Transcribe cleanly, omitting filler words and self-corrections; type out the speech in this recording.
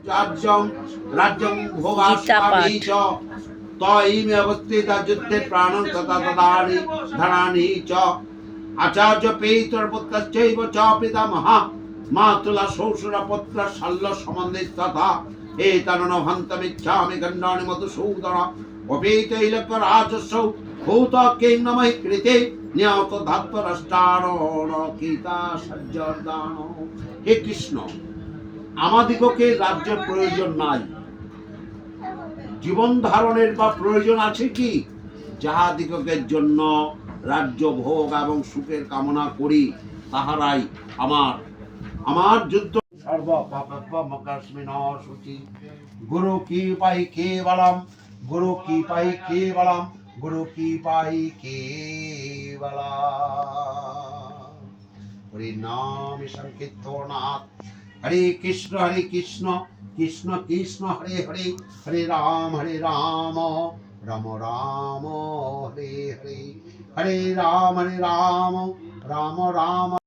রাজ্যং রাজ্যং ভোগাস্বামী চ তয়িমে অবস্থিতা যুদ্ধে প্রাণং তথা তদানি ধনানি চ আচার্য পেতর পুত্রশ্চৈব চ পিতামহ মাতুলা শ্বশুর পুত্র শল্য সম্বন্ধে তথা এতনন হন্তমিচ্ছামি গণ্ডানি মধুসূদন অপেতৈলক রাজস্ব ভূত কিং নমঃ কৃতে নিয়ত ধাত্ত রাষ্ট্রারণ গীতা সজ্জদান। হে কৃষ্ণ, আমাদিগকে রাজ্যের প্রয়োজন নাই, জীবন ধারণের বা প্রয়োজন আছে কি? যাহাদিগের জন্য রাজ্য ভোগ এবং সুখের কামনা করি তাহারাই আমার যুদ্ধ সর্ব পাপমকাস্মিন শুচি গুরু কি পাই কেবলম গুরু কি পাই কেবলম গুরু কি পাই কেবলম। হরি নাম সংকীর্তনাথ হরে কৃষ্ণ কৃষ্ণ কৃষ্ণ হরে হরে হরে রাম রাম রাম হরে হরে হরে রাম রাম রাম